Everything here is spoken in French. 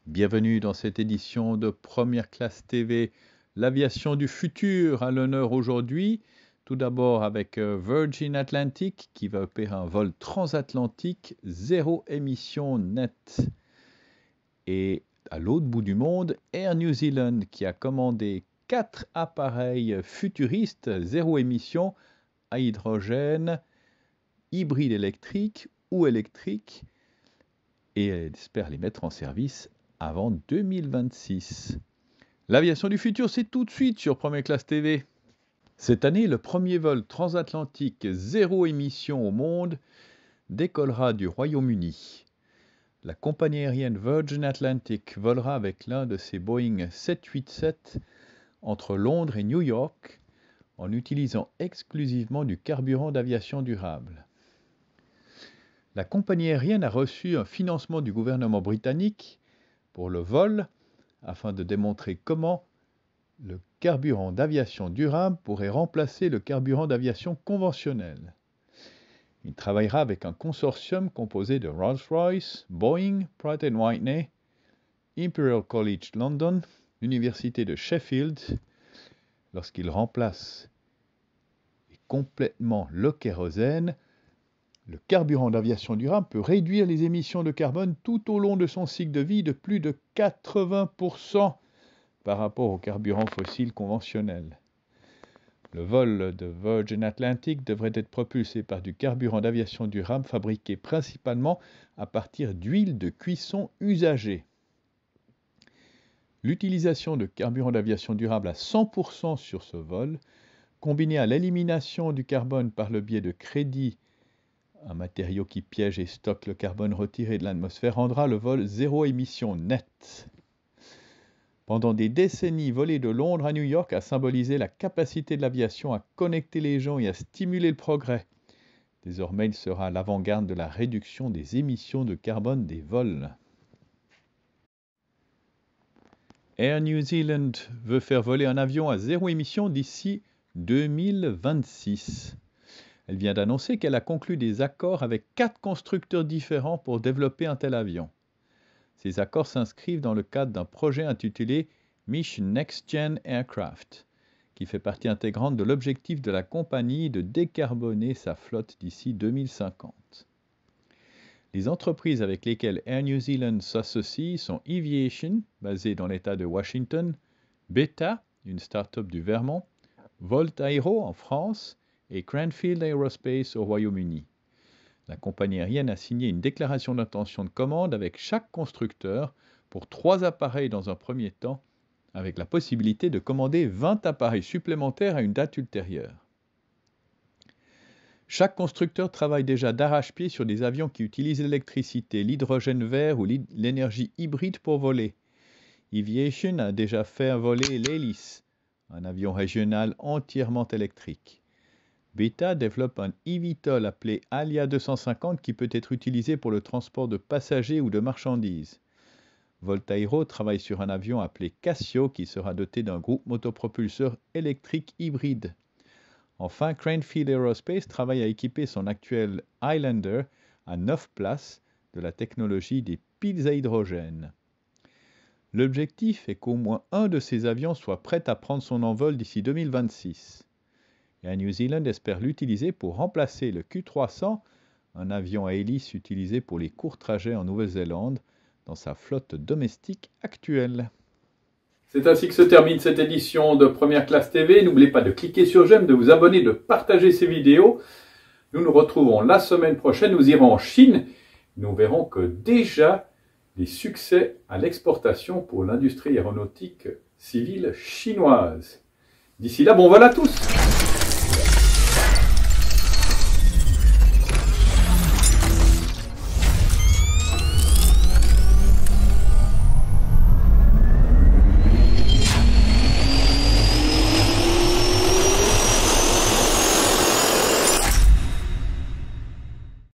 Bienvenue dans cette édition de Première Classe TV. L'aviation du futur à l'honneur aujourd'hui. Tout d'abord avec Virgin Atlantic qui va opérer un vol transatlantique zéro émission nette. Et à l'autre bout du monde, Air New Zealand qui a commandé 4 appareils futuristes zéro émission à hydrogène, hybride électrique ou électrique et elle espère les mettre en service avant 2026. L'aviation du futur, c'est tout de suite sur Première Classe TV. Cette année, le premier vol transatlantique zéro émission au monde décollera du Royaume-Uni. La compagnie aérienne Virgin Atlantic volera avec l'un de ses Boeing 787 entre Londres et New York en utilisant exclusivement du carburant d'aviation durable. La compagnie aérienne a reçu un financement du gouvernement britannique pour le vol afin de démontrer comment le carburant d'aviation durable pourrait remplacer le carburant d'aviation conventionnel. Il travaillera avec un consortium composé de Rolls-Royce, Boeing, Pratt & Whitney, Imperial College London, l'Université de Sheffield, lorsqu'il remplace complètement le kérosène. Le carburant d'aviation durable peut réduire les émissions de carbone tout au long de son cycle de vie de plus de 80% par rapport au carburant fossile conventionnel. Le vol de Virgin Atlantic devrait être propulsé par du carburant d'aviation durable fabriqué principalement à partir d'huile de cuisson usagée. L'utilisation de carburant d'aviation durable à 100% sur ce vol, combinée à l'élimination du carbone par le biais de crédits, un matériau qui piège et stocke le carbone retiré de l'atmosphère, rendra le vol zéro émission net. Pendant des décennies, voler de Londres à New York a symbolisé la capacité de l'aviation à connecter les gens et à stimuler le progrès. Désormais, il sera à l'avant-garde de la réduction des émissions de carbone des vols. Air New Zealand veut faire voler un avion à zéro émission d'ici 2026. Elle vient d'annoncer qu'elle a conclu des accords avec 4 constructeurs différents pour développer un tel avion. Ces accords s'inscrivent dans le cadre d'un projet intitulé Mission Next Gen Aircraft, qui fait partie intégrante de l'objectif de la compagnie de décarboner sa flotte d'ici 2050. Les entreprises avec lesquelles Air New Zealand s'associe sont Eviation, basée dans l'État de Washington, Beta, une start-up du Vermont, Volt Aero en France, et Cranfield Aerospace au Royaume-Uni. La compagnie aérienne a signé une déclaration d'intention de commande avec chaque constructeur pour 3 appareils dans un premier temps, avec la possibilité de commander 20 appareils supplémentaires à une date ultérieure. Chaque constructeur travaille déjà d'arrache-pied sur des avions qui utilisent l'électricité, l'hydrogène vert ou l'énergie hybride pour voler. Eviation a déjà fait voler l'Hélice, un avion régional entièrement électrique. Beta développe un eVTOL appelé Alia 250 qui peut être utilisé pour le transport de passagers ou de marchandises. Volt Aero travaille sur un avion appelé Cassio qui sera doté d'un groupe motopropulseur électrique hybride. Enfin, Cranfield Aerospace travaille à équiper son actuel Highlander à 9 places de la technologie des piles à hydrogène. L'objectif est qu'au moins un de ces avions soit prêt à prendre son envol d'ici 2026. Air New Zealand espère l'utiliser pour remplacer le Q300, un avion à hélice utilisé pour les courts trajets en Nouvelle-Zélande, dans sa flotte domestique actuelle. C'est ainsi que se termine cette édition de Première Classe TV. N'oubliez pas de cliquer sur j'aime, de vous abonner, de partager ces vidéos. Nous nous retrouvons la semaine prochaine. Nous irons en Chine. Nous verrons que déjà des succès à l'exportation pour l'industrie aéronautique civile chinoise. D'ici là, bon vol à tous!